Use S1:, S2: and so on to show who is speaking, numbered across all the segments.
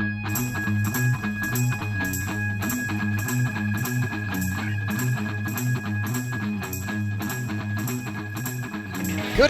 S1: Good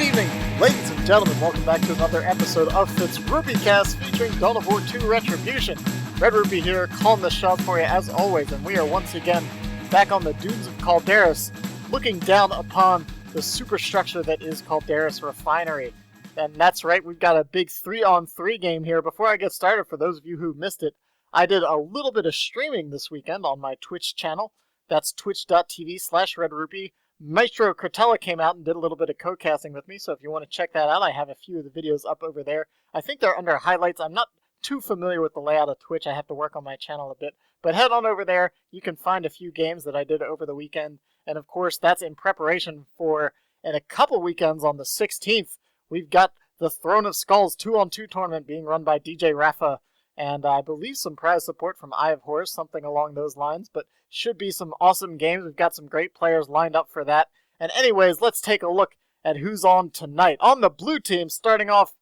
S1: evening, ladies and gentlemen. Welcome back to another episode of FitzRupee Cast featuring DoW2 Retribution. Red-Rupee here, calling the shots for you as always, and we are once again back on the dunes of Calderis, looking down upon the superstructure that is Calderis Refinery. And that's right, we've got a big 3-on-3 game here. Before I get started, for those of you who missed it, I did a little bit of streaming this weekend on my Twitch channel. That's twitch.tv/Red-Rupee. Maestro Cretella came out and did a little bit of co-casting with me, so if you want to check that out, I have a few of the videos up over there. I think they're under highlights. I'm not too familiar with the layout of Twitch. I have to work on my channel a bit. But head on over there. You can find a few games that I did over the weekend. And of course, that's in preparation for, in a couple weekends on the 16th, we've got the Throne of Skulls 2-on-2 tournament being run by DJ Rafa. And I believe some prize support from Eye of Horus, something along those lines. But should be some awesome games. We've got some great players lined up for that. And anyways, let's take a look at who's on tonight. On the blue team, starting off,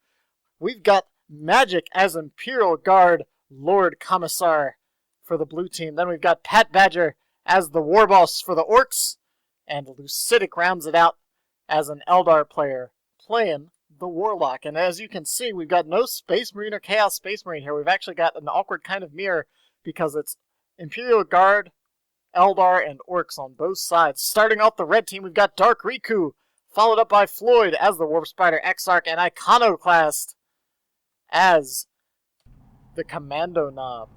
S1: we've got Magic as Imperial Guard Lord Commissar for the blue team. Then we've got Patbadger as the War Boss for the Orcs. And Lucidic rounds it out as an Eldar player playing the Warlock. And as you can see, we've got no Space Marine or Chaos Space Marine here. We've actually got an awkward kind of mirror because it's Imperial Guard, Eldar, and Orcs on both sides. Starting off the red team, we've got Dark Riku, followed up by Floid as the Warp Spider Exarch, and Iconoclast as the Commando Knob.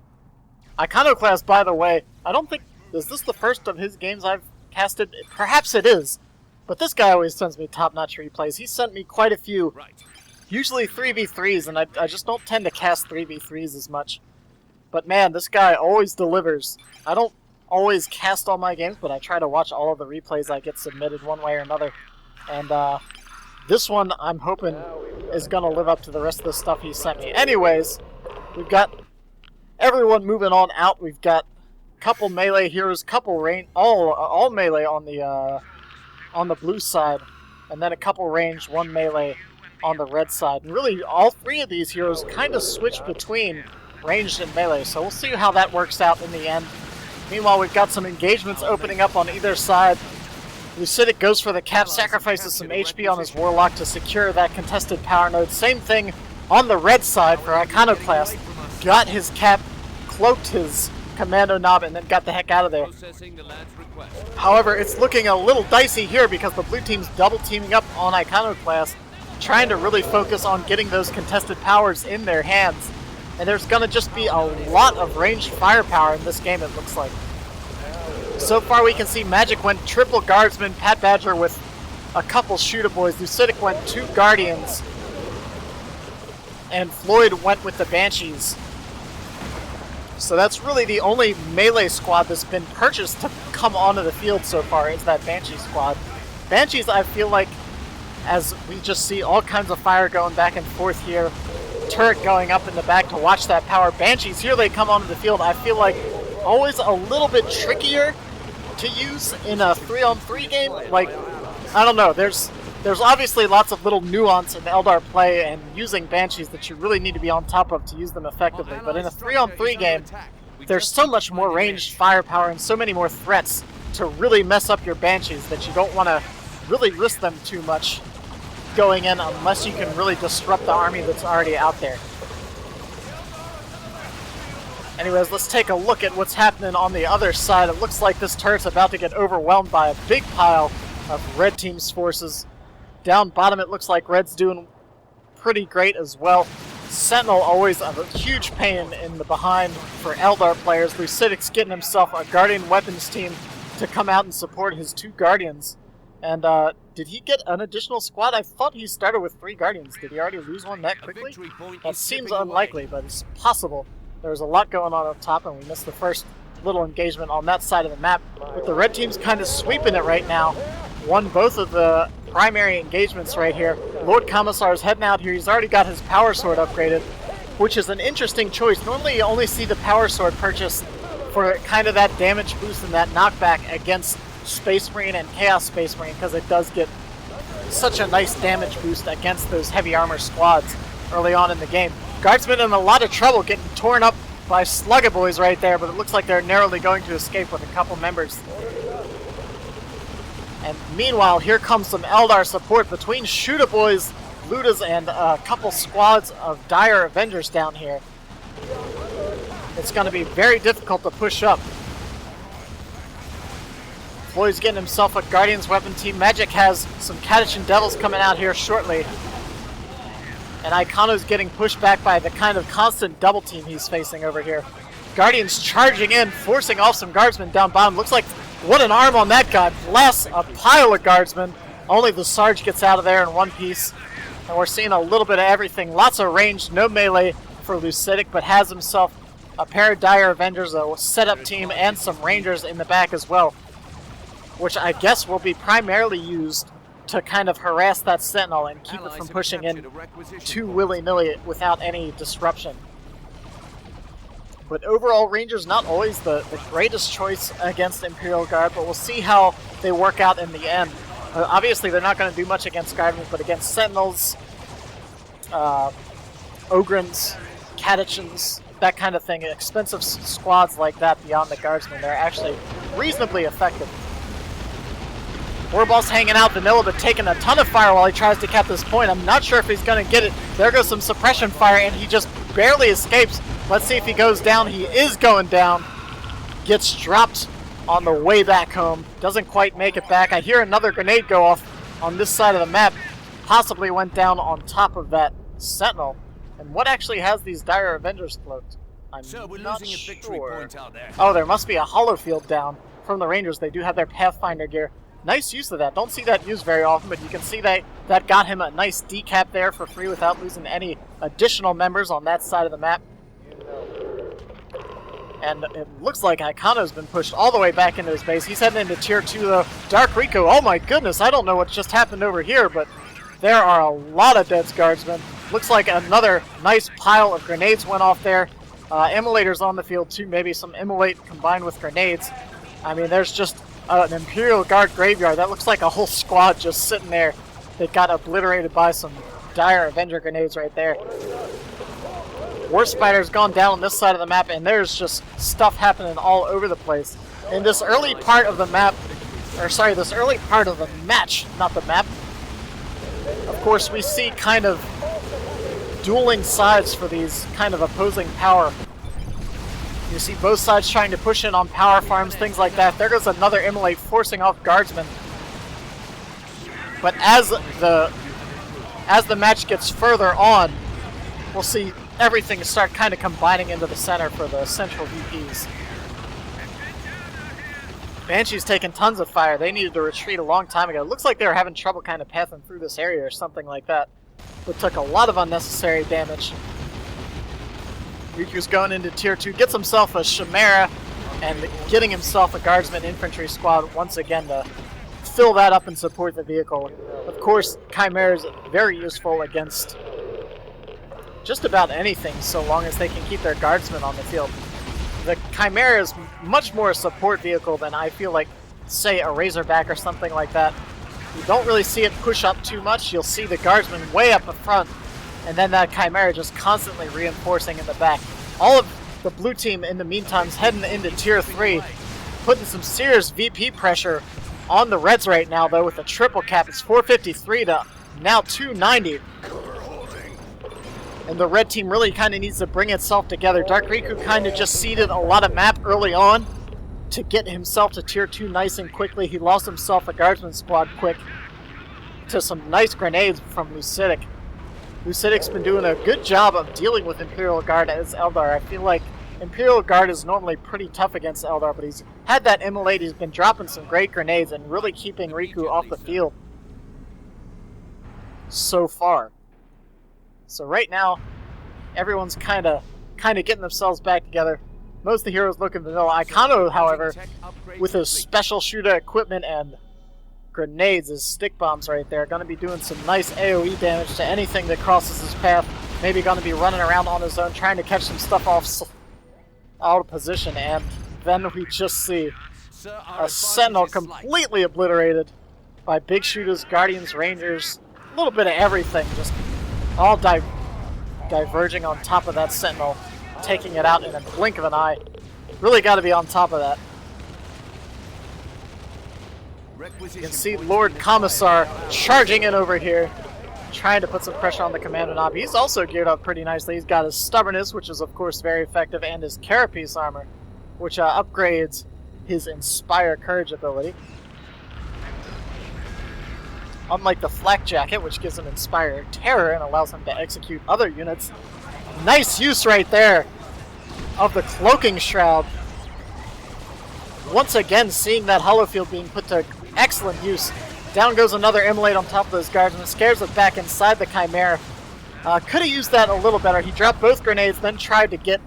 S1: Iconoclast, by the way, I don't think, is this the first of his games I've casted? Perhaps it is, but this guy always sends me top-notch replays. He sent me quite a few, usually 3v3s, and I just don't tend to cast 3v3s as much. But man, this guy always delivers. I don't always cast all my games, but I try to watch all of the replays I get submitted one way or another. And this one, I'm hoping, is going to live up to the rest of the stuff he sent me. Anyways, we've got everyone moving on out. We've got a couple melee heroes, couple range, all melee on the blue side, and then a couple range, one melee on the red side. And really, all three of these heroes kind of switch between ranged and melee, so we'll see how that works out in the end. Meanwhile, we've got some engagements opening up on either side. Lucidic goes for the cap, sacrifices some HP on his Warlock to secure that contested power node. Same thing on the red side for Iconoclast. Got his cap, cloaked his Commando Knob, and then got the heck out of there. However, it's looking a little dicey here because the blue team's double teaming up on Iconoclast, trying to really focus on getting those contested powers in their hands. And there's going to just be a lot of ranged firepower in this game, it looks like. So far we can see Magic went triple Guardsman, Patbadger with a couple Shooter Boys, Lucidic went 2 Guardians, and Floid went with the Banshees. So that's really the only melee squad that's been purchased to come onto the field so far, is that Banshee squad. Banshees, I feel like, as we just see all kinds of fire going back and forth here, turret going up in the back to watch that power. Banshees, here they come onto the field. I feel like always a little bit trickier to use in a 3-on-3 game. Like, I don't know, there's obviously lots of little nuance in the Eldar play and using Banshees that you really need to be on top of to use them effectively. But in a 3-on-3 game, there's so much more ranged firepower and so many more threats to really mess up your Banshees that you don't want to really risk them too much going in unless you can really disrupt the army that's already out there. Anyways, let's take a look at what's happening on the other side. It looks like this turret's about to get overwhelmed by a big pile of red team's forces. Down bottom, it looks like red's doing pretty great as well. Sentinel always a huge pain in the behind for Eldar players. Lucidic's getting himself a Guardian weapons team to come out and support his 2 Guardians. And did he get an additional squad? I thought he started with 3 Guardians. Did he already lose one that quickly? That seems unlikely, but it's possible. There's a lot going on up top, and we missed the first little engagement on that side of the map. But the red team's kind of sweeping it right now. Won both of the primary engagements right here. Lord Commissar's heading out here. He's already got his Power Sword upgraded, which is an interesting choice. Normally you only see the Power Sword purchased for kind of that damage boost and that knockback against Space Marine and Chaos Space Marine, because it does get such a nice damage boost against those heavy armor squads early on in the game. Guardsmen in a lot of trouble, getting torn up by Slugga Boys right there, but it looks like they're narrowly going to escape with a couple members. And meanwhile, here comes some Eldar support between Shooter Boys, Ludas, and a couple squads of Dire Avengers down here. It's going to be very difficult to push up. Floyd's getting himself a Guardian's weapon team. Magic has some Catachan Devils coming out here shortly. And Icono's getting pushed back by the kind of constant double team he's facing over here. Guardians charging in, forcing off some Guardsmen down bottom. Looks like, what an arm on that guy. Bless a pile of Guardsmen. Only the Sarge gets out of there in one piece. And we're seeing a little bit of everything. Lots of range, no melee for Lucidic, but has himself a pair of Dire Avengers, a setup team, and some Rangers in the back as well. Which I guess will be primarily used to kind of harass that Sentinel and keep it from pushing in too willy-nilly without any disruption. But overall, Rangers not always the greatest choice against Imperial Guard, but we'll see how they work out in the end. Obviously, they're not going to do much against Guardsmen, but against Sentinels, Ogryns, Catachans, that kind of thing, expensive squads like that beyond the Guardsmen, they're actually reasonably effective. Warboss hanging out vanilla, but taking a ton of fire while he tries to cap this point. I'm not sure if he's going to get it. There goes some suppression fire, and he just barely escapes. Let's see if he goes down. He is going down. Gets dropped on the way back home. Doesn't quite make it back. I hear another grenade go off on this side of the map. Possibly went down on top of that Sentinel. And what actually has these Dire Avengers cloaked? I'm not sure. Oh, there must be a hollow field down from the Rangers. They do have their Pathfinder gear. Nice use of that. Don't see that used very often, but you can see that got him a nice decap there for free without losing any additional members on that side of the map. And it looks like Icono's been pushed all the way back into his base. He's heading into Tier 2, though. Dark Riku, oh my goodness, I don't know what just happened over here, but there are a lot of dead Guardsmen. Looks like another nice pile of grenades went off there. Immolators on the field, too. Maybe some Immolate combined with grenades. I mean, there's just an Imperial Guard graveyard. That looks like a whole squad just sitting there that got obliterated by some Dire Avenger grenades right there. War Spider's gone down on this side of the map, and there's just stuff happening all over the place. In this early part of the map, or sorry, this early part of the match, not the map, of course we see kind of dueling sides for these kind of opposing power. You see both sides trying to push in on power farms, things like that. There goes another Immolate forcing off Guardsmen. But as the match gets further on, we'll see everything start kind of combining into the center for the central VPs. Banshee's taking tons of fire. They needed to retreat a long time ago. It looks like they were having trouble kind of pathing through this area or something like that. But took a lot of unnecessary damage. Riku's going into Tier 2, gets himself a Chimera, and getting himself a Guardsman infantry squad once again to fill that up and support the vehicle. Of course, Chimera is very useful against just about anything, so long as they can keep their Guardsmen on the field. The Chimera is much more a support vehicle than I feel like, say, a Razorback or something like that. You don't really see it push up too much. You'll see the Guardsmen way up in front, and then that Chimera just constantly reinforcing in the back. All of the blue team, in the meantime, is heading into Tier 3, putting some serious VP pressure on the Reds right now, though, with a triple cap. It's 453 to now 290. And the red team really kind of needs to bring itself together. Dark Riku kind of just ceded a lot of map early on to get himself to Tier 2 nice and quickly. He lost himself a Guardsman squad quick to some nice grenades from Lucidic. Lucidic's been doing a good job of dealing with Imperial Guard as Eldar. I feel like Imperial Guard is normally pretty tough against Eldar, but he's had that Immolate. He's been dropping some great grenades and really keeping Riku off the field so far. So right now, everyone's kind of getting themselves back together. Most of the heroes looking vanilla. Icono, however, with his special shooter equipment and grenades, his stick bombs right there, going to be doing some nice AoE damage to anything that crosses his path. Maybe going to be running around on his own, trying to catch some stuff out of position, and then we just see a Sentinel completely obliterated by big shooters, Guardians, Rangers, a little bit of everything, just all diverging on top of that Sentinel, taking it out in a blink of an eye. Really got to be on top of that. You can see Lord Commissar charging in over here, trying to put some pressure on the Commando Knob. He's also geared up pretty nicely. He's got his Stubbornness, which is of course very effective, and his Carapace armor, which upgrades his Inspire Courage ability. Unlike the Flak Jacket, which gives him Inspire Terror and allows him to execute other units. Nice use right there of the Cloaking Shroud. Once again, seeing that Hollow Field being put to excellent use. Down goes another Immolate on top of those guards, and scares it back inside the Chimera. Could have used that a little better. He dropped both grenades, then tried to get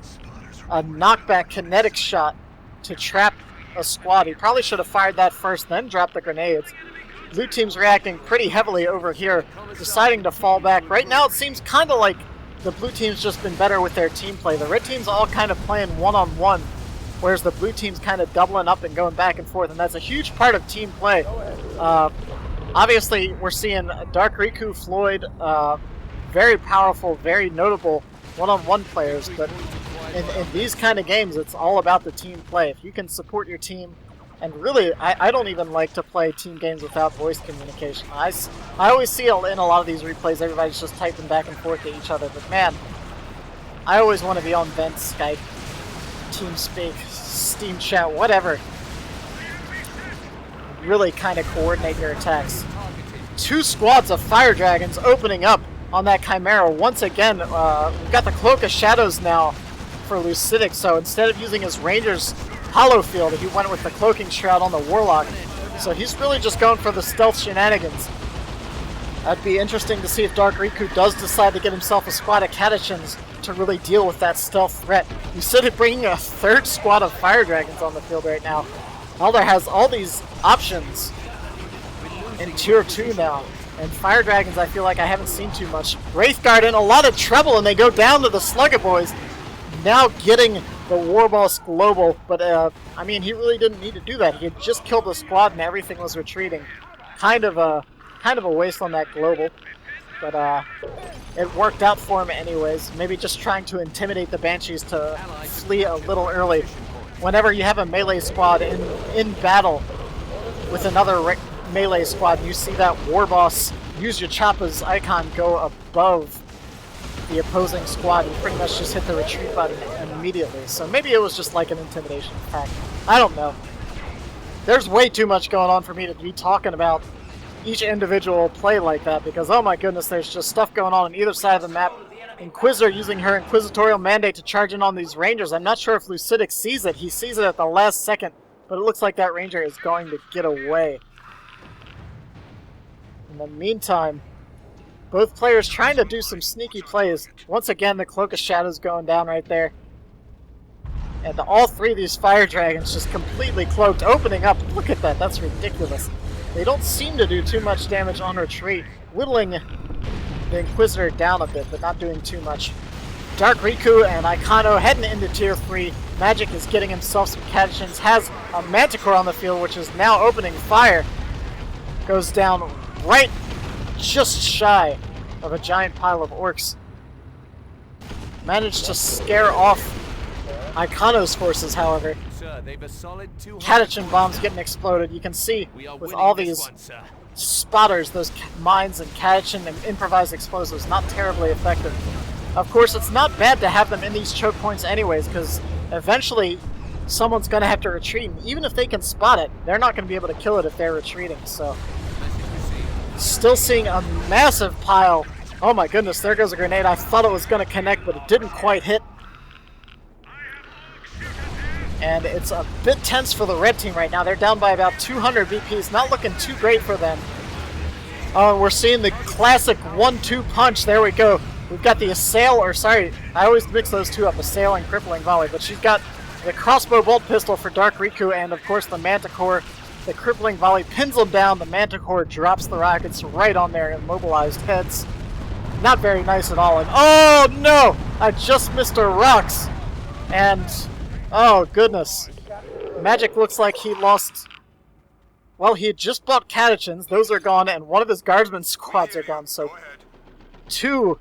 S1: a knockback kinetic shot to trap a squad. He probably should have fired that first, then dropped the grenades. Blue team's reacting pretty heavily over here, deciding to fall back. Right now it seems kind of like the blue team's just been better with their team play. The red team's all kind of playing one-on-one, whereas the blue team's kind of doubling up and going back and forth, and that's a huge part of team play. Obviously, we're seeing Dark Riku, Floid, very powerful, very notable one-on-one players, but in these kind of games, it's all about the team play. If you can support your team, and really, I don't even like to play team games without voice communication. I always see in a lot of these replays, everybody's just typing back and forth to each other, but man, I always want to be on vent, Skype, TeamSpeak, Steam Chat, whatever. Really kind of coordinate your attacks. Two squads of Firedragons opening up on that Chimera. Once again, we've got the Cloak of Shadows now for Lucidic, so instead of using his Ranger's Hollow Field, he went with the Cloaking Shroud on the Warlock. So he's really just going for the stealth shenanigans. That'd be interesting to see if Dark Riku does decide to get himself a squad of Catechins to really deal with that stealth threat. Lucidic bringing a third squad of Firedragons on the field right now. Eldar has all these options in Tier 2 now, and Firedragons I feel like I haven't seen too much. Wraithguard in a lot of trouble, and they go down to the Slugger Boys, now getting the Warboss Global, but I mean, he really didn't need to do that. He had just killed the squad and everything was retreating. Kind of a waste on that Global, but it worked out for him anyways. Maybe just trying to intimidate the Banshees to flee a little early. Whenever you have a melee squad in battle with another melee squad, you see that Warboss use your Choppa's icon go above the opposing squad, you pretty much just hit the retreat button immediately. So maybe it was just like an intimidation attack. I don't know. There's way too much going on for me to be talking about each individual play like that, because oh my goodness, there's just stuff going on either side of the map. Inquisitor using her Inquisitorial Mandate to charge in on these Rangers. I'm not sure if Lucidic sees it. He sees it at the last second, but it looks like that Ranger is going to get away. In the meantime, both players trying to do some sneaky plays. Once again, the Cloak of Shadows going down right there. And all three of these Firedragons just completely cloaked, opening up. Look at that, that's ridiculous. They don't seem to do too much damage on retreat, whittling the Inquisitor down a bit, but not doing too much. Dark Riku and Icono heading into Tier 3. Magic is getting himself some Catechins, has a Manticore on the field, which is now opening fire. Goes down right just shy of a giant pile of orcs. Managed to scare off Icono's forces, however. Catechin bombs getting exploded. You can see with all these spotters, those mines and Catechin and improvised explosives, not terribly effective. Of course, it's not bad to have them in these choke points anyways, because eventually someone's going to have to retreat, and even if they can spot it, they're not going to be able to kill it if they're retreating, so... Still seeing a massive pile. Oh my goodness, there goes a grenade. I thought it was going to connect, but it didn't quite hit. And it's a bit tense for the red team right now. They're down by about 200 BPs. Not looking too great for them. Oh, we're seeing the classic 1-2 punch. There we go. We've got the assail, or sorry, I always mix those two up, assail and crippling volley. But she's got the crossbow bolt pistol for Dark Riku, and of course the Manticore. The crippling volley pins them down. The Manticore drops the rockets right on their immobilized heads. Not very nice at all. And oh no! I just missed a Roks. And oh goodness. Magic looks like he lost... Well, he had just bought Catechins. Those are gone, and one of his guardsman squads are gone. So 2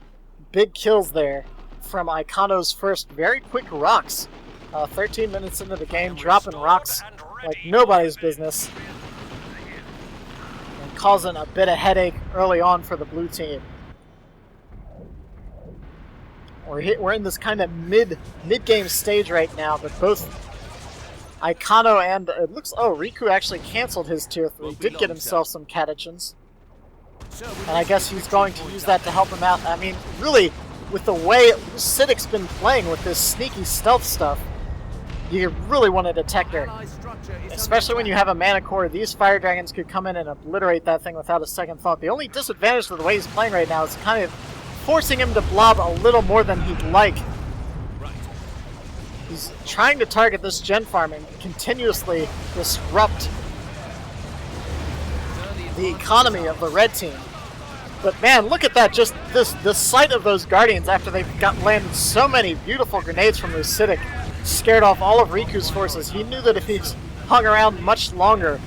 S1: big kills there from Icono's first very quick Roks. 13 minutes into the game, dropping Roks like nobody's business. And causing a bit of headache early on for the blue team. We're in this kind of mid-game stage right now, but both Icono and it looks Riku actually canceled his tier 3. Did get himself some catechins. And I guess he's going to use that to help him out. I mean, really, with the way Lucidic's been playing with this sneaky stealth stuff, you really want to detect her. Especially when you have a manticore, these Firedragons could come in and obliterate that thing without a second thought. The only disadvantage to the way he's playing right now is kind of forcing him to blob a little more than he'd like. He's trying to target this gen farm and continuously disrupt the economy of the red team. But man, look at that, just the sight of those Guardians after they've landed so many beautiful grenades from Lucidic scared off all of Riku's forces. He knew that if he hung around much longer,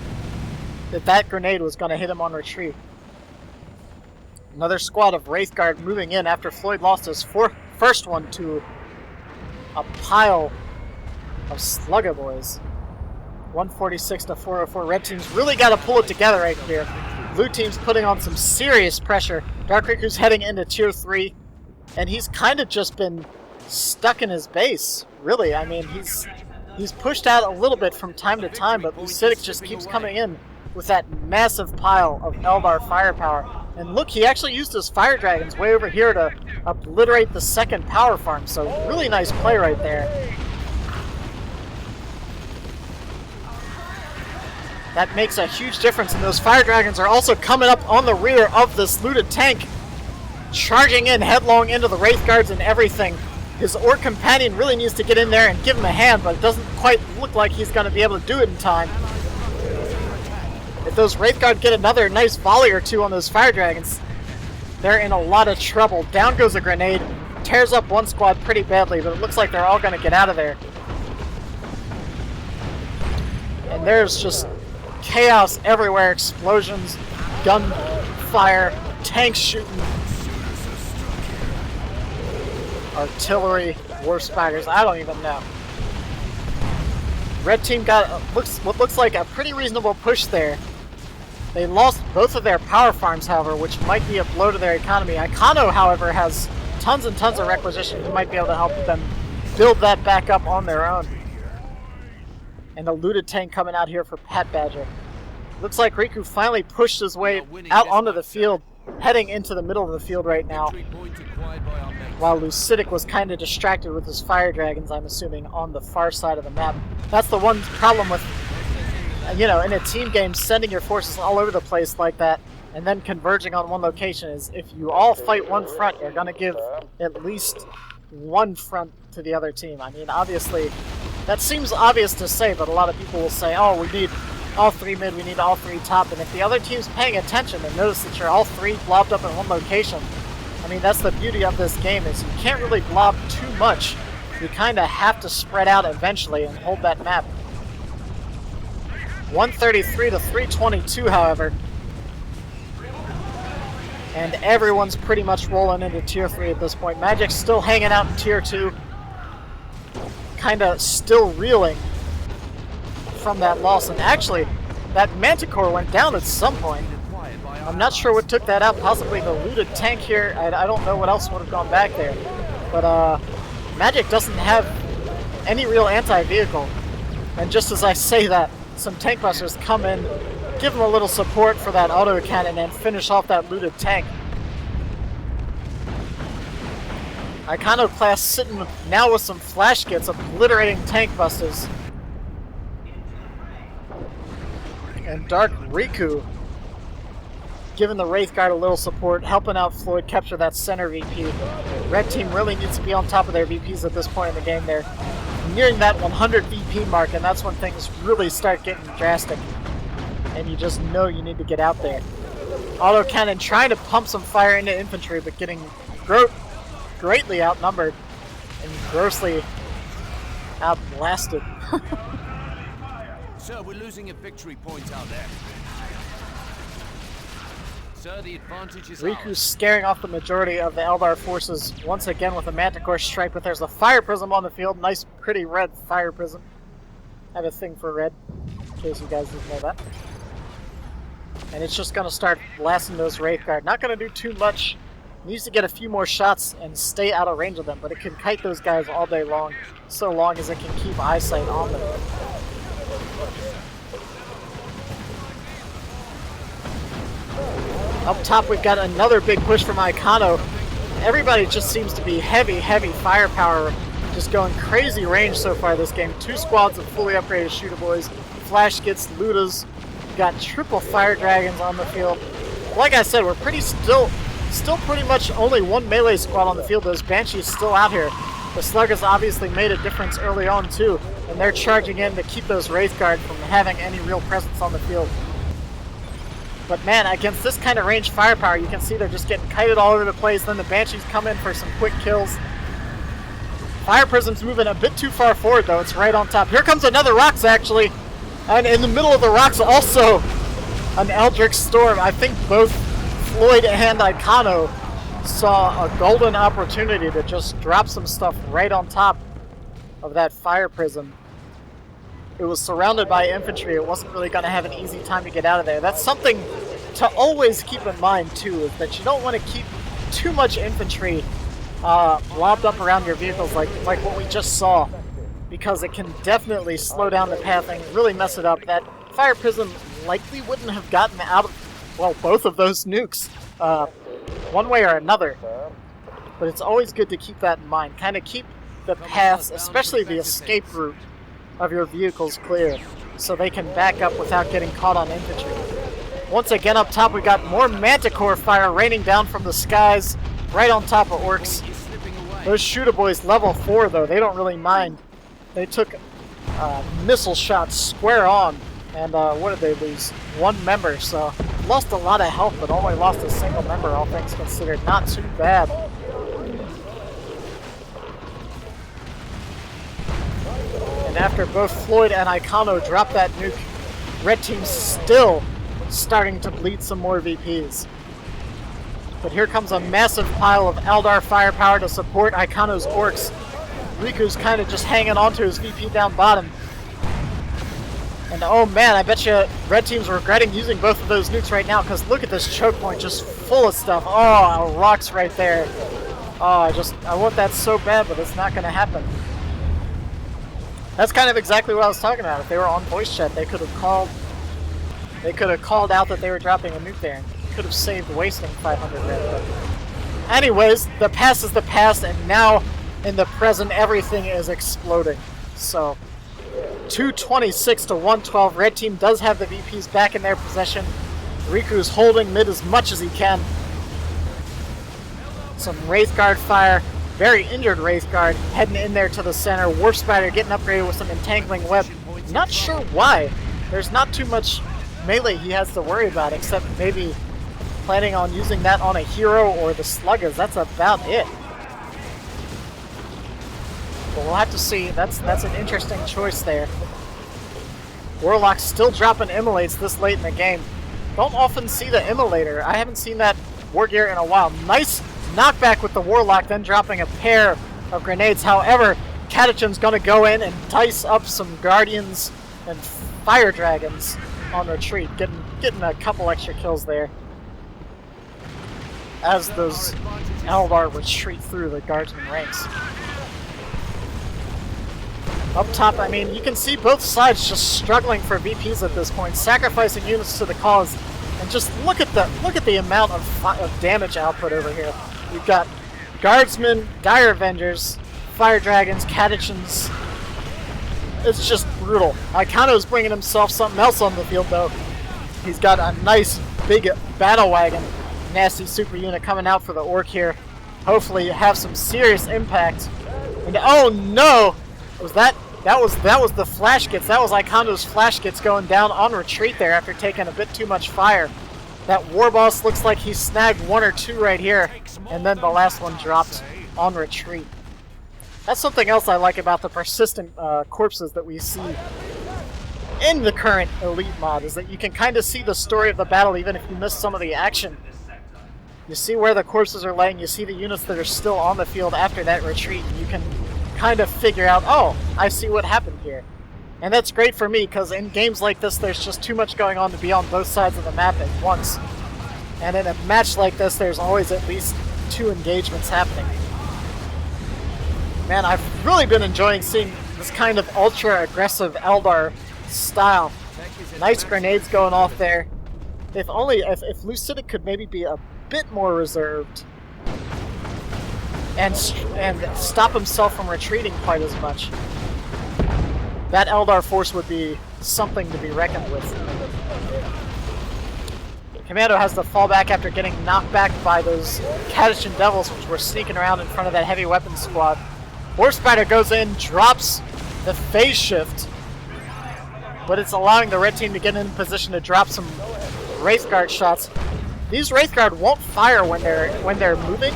S1: that grenade was going to hit him on retreat. Another squad of Wraith Guard moving in after Floid lost his first one to a pile of Slugger boys. 146 to 404. Red team's really got to pull it together right here. Blue team's putting on some serious pressure. Dark Riku's heading into tier 3, and he's kind of just been stuck in his base, really. I mean, he's pushed out a little bit from time to time, but Lucidic just keeps coming in with that massive pile of Eldar firepower. And look, he actually used his Firedragons way over here to obliterate the second power farm, so really nice play right there. That makes a huge difference, and those Firedragons are also coming up on the rear of this looted tank, charging in headlong into the Wraith Guards and everything. His Orc Companion really needs to get in there and give him a hand, but it doesn't quite look like he's going to be able to do it in time. If those Wraith Guard get another nice volley or two on those Firedragons, they're in a lot of trouble. Down goes a grenade, tears up one squad pretty badly, but it looks like they're all going to get out of there. And there's just chaos everywhere, explosions, gunfire, tanks shooting, artillery, war spiders, I don't even know. Red team got what looks like a pretty reasonable push there. They lost both of their power farms, however, which might be a blow to their economy. Icono, however, has tons and tons of requisition who might be able to help them build that back up on their own. And a looted tank coming out here for Patbadger. Looks like Riku finally pushed his way out onto the field, heading into the middle of the field right now. While Lucidic was kind of distracted with his Firedragons, I'm assuming, on the far side of the map. That's the one problem with, in a team game, sending your forces all over the place like that, and then converging on one location is, if you all fight one front, you're going to give at least one front to the other team. I mean, obviously, that seems obvious to say, but a lot of people will say, oh, we need all three mid, we need all three top, and if the other team's paying attention and notice that you're all three blobbed up in one location, I mean, that's the beauty of this game, is you can't really blob too much. You kind of have to spread out eventually and hold that map. 133 to 322, however. And everyone's pretty much rolling into tier 3 at this point. Magic's still hanging out in tier 2. Kind of still reeling from that loss. And actually, that manticore went down at some point. I'm not sure what took that out. Possibly the looted tank here. I don't know what else would have gone back there. But Magic doesn't have any real anti-vehicle. And just as I say that, some tank busters come in, give them a little support for that auto cannon, and finish off that looted tank. Iconoclast sitting now with some flash kits, obliterating tank busters. And Dark Riku giving the Wraith Guard a little support, helping out Floid capture that center VP. Red team really needs to be on top of their VPs at this point in the game. They're nearing that 100 VP mark, and that's when things really start getting drastic. And you just know you need to get out there. Auto cannon trying to pump some fire into infantry, but getting greatly outnumbered and grossly outblasted.
S2: Sir, we're losing a victory point out there. sir. The advantage is
S1: Riku's
S2: ours.
S1: scaring off the majority of the Eldar forces once again with a manticore strike, but there's a fire prism on the field. Nice, pretty red fire prism. I have a thing for red, in case you guys didn't know that. And it's just going to start blasting those Wraith Guard. Not going to do too much. Needs to get a few more shots and stay out of range of them, but it can kite those guys all day long, so long as it can keep eyesight on them. Up top, we've got another big push from Icono. Everybody just seems to be heavy firepower, just going crazy range so far this game. 2 squads of fully upgraded shooter boys, flash skits, Ludas. We've got triple Firedragons on the field. Like I said, we're still pretty much only 1 melee squad on the field. Those Banshees still out here. The Sluggers obviously made a difference early on too, and they're charging in to keep those Wraith Guard from having any real presence on the field. But man, against this kind of range firepower, you can see they're just getting kited all over the place. Then the Banshees come in for some quick kills. Fire Prism's moving a bit too far forward though. It's right on top. Here comes another Roks actually. And in the middle of the Roks also an Eldritch Storm. I think both Floid and Icono saw a golden opportunity to just drop some stuff right on top of that Fire Prism. It was surrounded by infantry. It wasn't really going to have an easy time to get out of there. That's something to always keep in mind too, is that you don't want to keep too much infantry lobbed up around your vehicles like what we just saw, because it can definitely slow down the pathing, really mess it up. That Fire Prism likely wouldn't have gotten out of, well, both of those nukes one way or another. But it's always good to keep that in mind. Kind of keep the paths, especially the escape route of your vehicles clear, so they can back up without getting caught on infantry. Once again up top, we got more manticore fire raining down from the skies right on top of Orcs. Those shooter boys level 4 though, they don't really mind. They took missile shots square on, and what did they lose? 1 member, so lost a lot of health, but only lost a single member, all things considered. Not too bad. And after both Floid and Icono drop that nuke, Red Team's still starting to bleed some more VPs. But here comes a massive pile of Eldar firepower to support Icono's Orcs. Riku's kind of just hanging onto his VP down bottom. And oh man, I bet you Red Team's regretting using both of those nukes right now, because look at this choke point just full of stuff. Oh, Roks right there. Oh, I want that so bad, but it's not going to happen. That's kind of exactly what I was talking about. If they were on voice chat, they could have called out that they were dropping a nuke there, and could have saved wasting 500 red. But anyways, the past is the past, and now in the present, everything is exploding. So 226 to 112. Red Team does have the VPs back in their possession. Riku's holding mid as much as he can. Some Wraith Guard fire. Very injured Wraith Guard heading in there to the center. Warp Spider getting upgraded with some entangling web. Not sure why. There's not too much melee he has to worry about, except maybe planning on using that on a hero or the Sluggers. That's about it. But we'll have to see. That's an interesting choice there. Warlock's still dropping immolates this late in the game. Don't often see the immolator. I haven't seen that war gear in a while. Nice knockback with the Warlock, then dropping a pair of grenades. However, Catachan's going to go in and dice up some Guardians and Firedragons on retreat, getting a couple extra kills there as those Eldar retreat through the Guardsman ranks. Up top, I mean, you can see both sides just struggling for VPs at this point, sacrificing units to the cause, and just look at the amount of damage output over here. You've got Guardsmen, Dire Avengers, Fire Dragons, Catachans. It's just brutal. Icono's bringing himself something else on the field, though. He's got a nice big battle wagon, nasty super unit coming out for the Orc here. Hopefully, have some serious impact. And oh no, that was the flash kits. That was Icono's flash kits going down on retreat there after taking a bit too much fire. That war boss looks like he snagged 1 or 2 right here, and then the last one dropped on retreat. That's something else I like about the persistent corpses that we see in the current Elite mod, is that you can kind of see the story of the battle even if you miss some of the action. You see where the corpses are laying, you see the units that are still on the field after that retreat, and you can kind of figure out, oh, I see what happened here. And that's great for me, because in games like this, there's just too much going on to be on both sides of the map at once. And in a match like this, there's always at least 2 engagements happening. Man, I've really been enjoying seeing this kind of ultra-aggressive Eldar style. Nice grenades going off there. If Lucidic could maybe be a bit more reserved and stop himself from retreating quite as much, that Eldar force would be something to be reckoned with. Commando has to fall back after getting knocked back by those Catachan Devils, which were sneaking around in front of that heavy weapons squad. Horse Spider goes in, drops the phase shift, but it's allowing the red team to get in position to drop some Wraith Guard shots. These Wraith Guard won't fire when they're moving,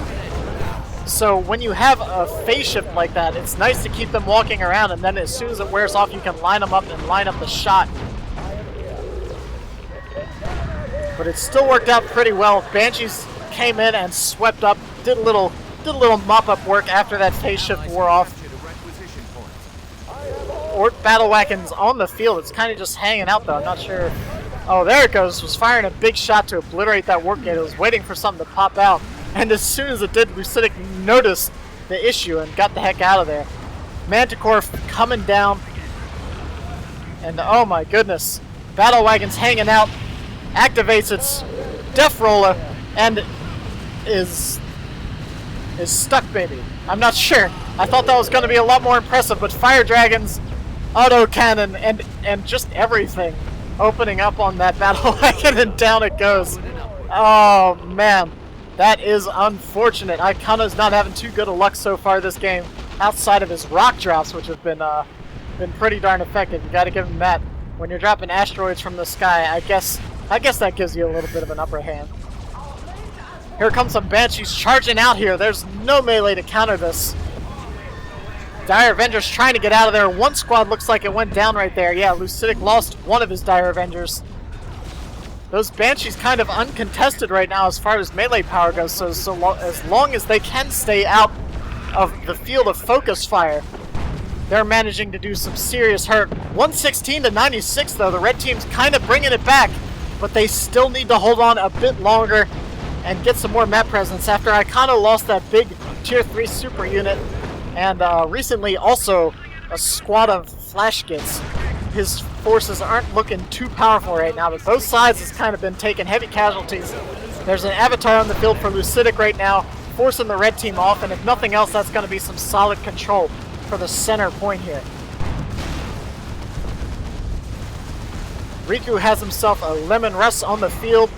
S1: so when you have a phase shift like that, it's nice to keep them walking around, and then as soon as it wears off, you can line them up and line up the shot. But it still worked out pretty well. Banshees came in and swept up, did a little mop-up work after that phase shift wore off. Battle Wagons on the field. It's kind of just hanging out, though. I'm not sure. Oh, there it goes. Was firing a big shot to obliterate that work gate. It was waiting for something to pop out. And as soon as it did, Lucidic noticed the issue and got the heck out of there. Manticore coming down. And oh my goodness. Battle Wagons hanging out. Activates its Death Roller and is stuck, maybe. I'm not sure. I thought that was going to be a lot more impressive, but Firedragons, autocannon, and just everything opening up on that Battle Wagon, and down it goes. Oh man, that is unfortunate. Icono's not having too good of luck so far this game, outside of his rock drops, which have been pretty darn effective. You got to give him that. When you're dropping asteroids from the sky, I guess that gives you a little bit of an upper hand. Here comes some Banshees charging out here. There's no melee to counter this. Dire Avengers trying to get out of there. One squad looks like it went down right there. Yeah, Lucidic lost one of his Dire Avengers. Those Banshees kind of uncontested right now as far as melee power goes, so as long as they can stay out of the field of focus fire, they're managing to do some serious hurt. 116 to 96 though. The red team's kind of bringing it back, but they still need to hold on a bit longer and get some more map presence after Icono lost that big tier 3 super unit, and recently also a squad of flash gits. His forces aren't looking too powerful right now, but both sides has kind of been taking heavy casualties. There's an avatar on the field for Lucidic right now, forcing the red team off, and if nothing else, that's going to be some solid control for the center point here. Riku has himself a Lemon Russ on the field.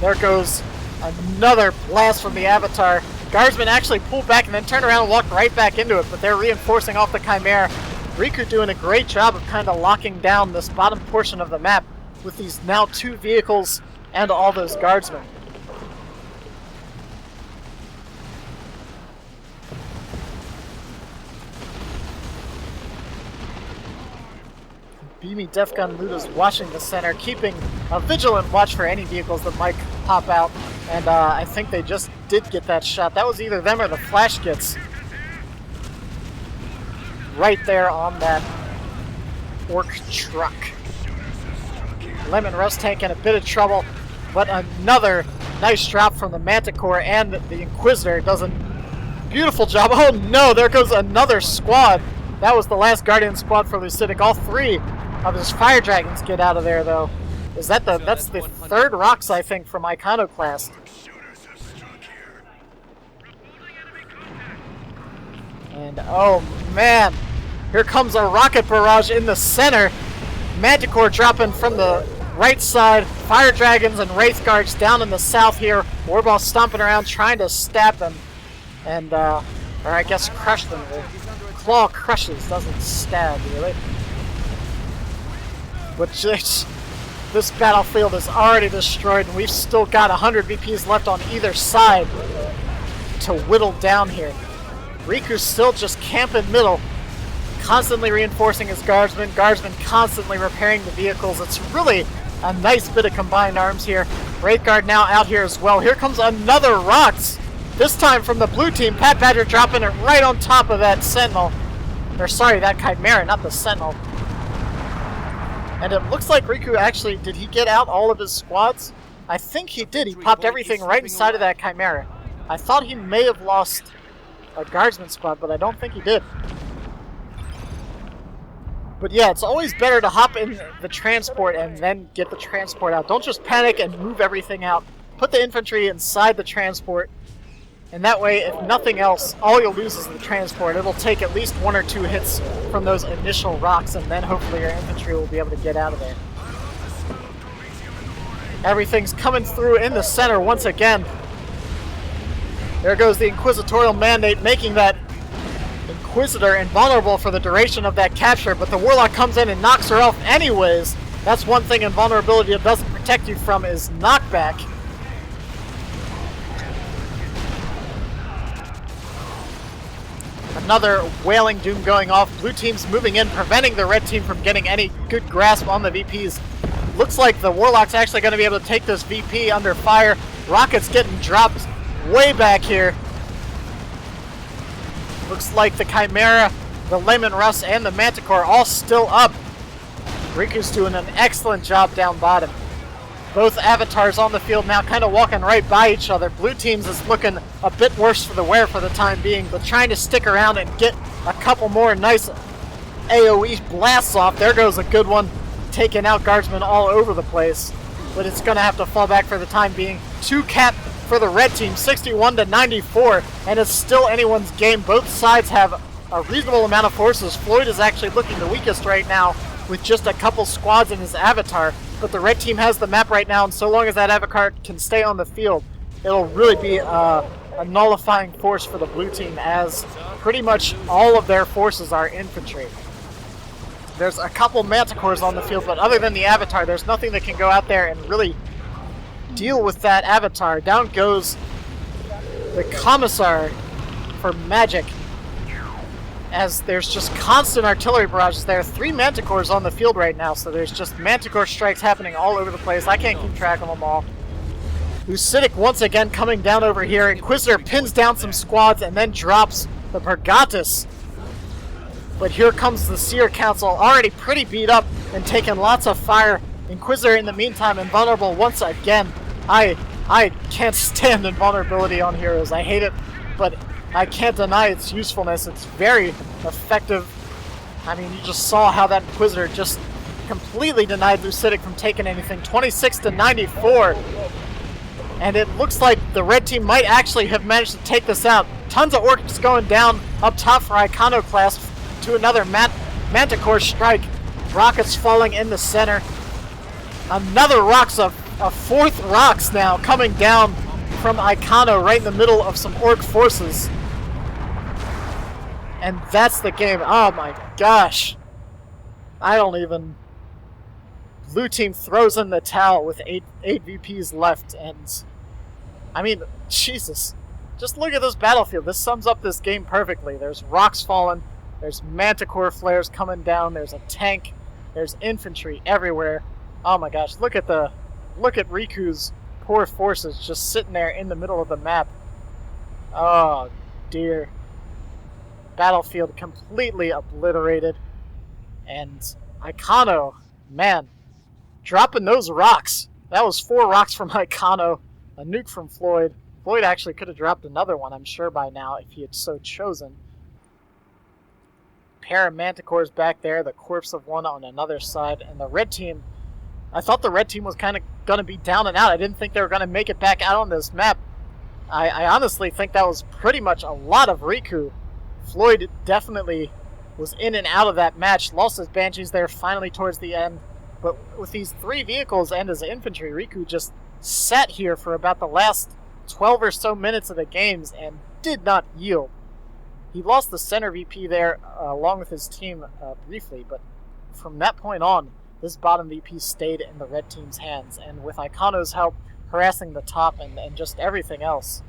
S1: There goes another blast from the Avatar. Guardsmen actually pulled back and then turned around and walked right back into it, but they're reinforcing off the Chimera. Riku doing a great job of kind of locking down this bottom portion of the map with these now 2 vehicles and all those Guardsmen. Beamy Defgun Loot is watching the center, keeping a vigilant watch for any vehicles that might pop out. And I think they just did get that shot. That was either them or the flash gits. Right there on that orc truck. Lemon Rust Tank in a bit of trouble, but another nice drop from the Manticore, and the Inquisitor does a beautiful job. Oh no, there goes another squad. That was the last Guardian squad for Lucidic. All 3 of his Firedragons get out of there, though. That's the 3rd Roks, I think, from Iconoclast. And oh man, here comes a rocket barrage in the center. Manticore dropping from the right side. Firedragons and Wraith Guards down in the south here. Warball stomping around trying to stab them. And, or I guess crush them. Claw crushes, doesn't stab, really. But this battlefield is already destroyed, and we've still got 100 VPs left on either side to whittle down here. Riku's still just camping middle, constantly reinforcing his Guardsmen. Guardsmen constantly repairing the vehicles. It's really a nice bit of combined arms here. Wraith Guard now out here as well. Here comes another Roks. This time from the blue team. Patbadger dropping it right on top of that Sentinel. Or sorry, that Chimera, not the Sentinel. And it looks like Riku actually, did he get out all of his squads? I think he did. He popped everything right inside of that Chimera. I thought he may have lost a guardsman squad, but I don't think he did. But yeah, it's always better to hop in the transport and then get the transport out. Don't just panic and move everything out. Put the infantry inside the transport, and that way, if nothing else, all you'll lose is the transport. It'll take at least 1 or 2 hits from those initial Roks, and then hopefully your infantry will be able to get out of there. Everything's coming through in the center once again. There goes the Inquisitorial Mandate, making that Inquisitor invulnerable for the duration of that capture, but the Warlock comes in and knocks her off anyways. That's one thing invulnerability doesn't protect you from is knockback. Another Wailing Doom going off. Blue team's moving in, preventing the red team from getting any good grasp on the VPs. Looks like the Warlock's actually going to be able to take this VP under fire. Rockets getting dropped way back here. Looks like the Chimera, the Layman Russ, and the Manticore all still up. Riku's doing an excellent job down bottom. Both avatars on the field now kind of walking right by each other. Blue team's is looking a bit worse for the wear for the time being, but trying to stick around and get a couple more nice AoE blasts off. There goes a good one, taking out guardsmen all over the place. But it's going to have to fall back for the time being. 2 cap for the red team, 61-94, and it's still anyone's game. Both sides have a reasonable amount of forces. Floid is actually looking the weakest right now with just a couple squads in his avatar, but the red team has the map right now, and so long as that avatar can stay on the field, it'll really be a nullifying force for the blue team, as pretty much all of their forces are infantry. There's a couple manticores on the field, but other than the avatar, there's nothing that can go out there and really deal with that avatar. Down goes the Commissar for magic, as there's just constant artillery barrages there. 3 manticores on the field right now, so there's just manticore strikes happening all over the place. I can't keep track of them all. Lucidic once again coming down over here. Inquisitor pins down some squads and then drops the Pergatus. But here comes the Seer Council, already pretty beat up and taking lots of fire. Inquisitor in the meantime invulnerable once again. I can't stand invulnerability on heroes. I hate it, but I can't deny its usefulness. It's very effective. I mean, you just saw how that Inquisitor just completely denied Lucidic from taking anything. 26-94. And it looks like the red team might actually have managed to take this out. Tons of orcs going down up top for Iconoclast to another Manticore strike. Rockets falling in the center. Another Roks, a 4th Roks now coming down from Icono right in the middle of some orc forces. And that's the game. Oh my gosh. I don't even... Blue team throws in the towel with 8 VPs left, and... I mean, Jesus. Just look at this battlefield. This sums up this game perfectly. There's Roks falling, there's Manticore flares coming down, there's a tank, there's infantry everywhere. Oh my gosh, look at Riku's poor forces just sitting there in the middle of the map. Oh dear. Battlefield completely obliterated. And Icono, man, dropping those Roks. That was 4 Roks from Icono, a nuke from Floid. Floid actually could have dropped another one, I'm sure, by now, if he had so chosen. Pair of Manticores back there, the corpse of one on another side, and the red team, I thought the red team was kind of going to be down and out. I didn't think they were going to make it back out on this map. I honestly think that was pretty much a lot of Riku. Floid definitely was in and out of that match, lost his Banshees there finally towards the end, but with these 3 vehicles and his infantry, Riku just sat here for about the last 12 or so minutes of the games and did not yield. He lost the center VP there along with his team briefly, but from that point on, this bottom VP stayed in the red team's hands, and with Icono's help harassing the top and just everything else.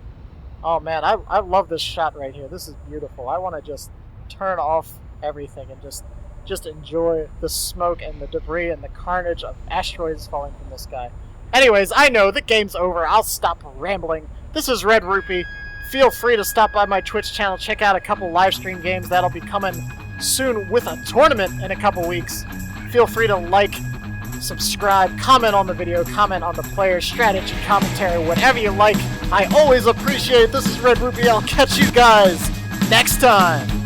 S1: Oh man, I love this shot right here. This is beautiful. I want to just turn off everything and just enjoy the smoke and the debris and the carnage of asteroids falling from the sky. Anyways, I know the game's over. I'll stop rambling. This is Red-Rupee. Feel free to stop by my Twitch channel, check out a couple live stream games that'll be coming soon with a tournament in a couple weeks. Feel free to like, subscribe, comment on the video, comment on the player, strategy, commentary, whatever you like. I always appreciate it. This is Red-Rupee. I'll catch you guys next time.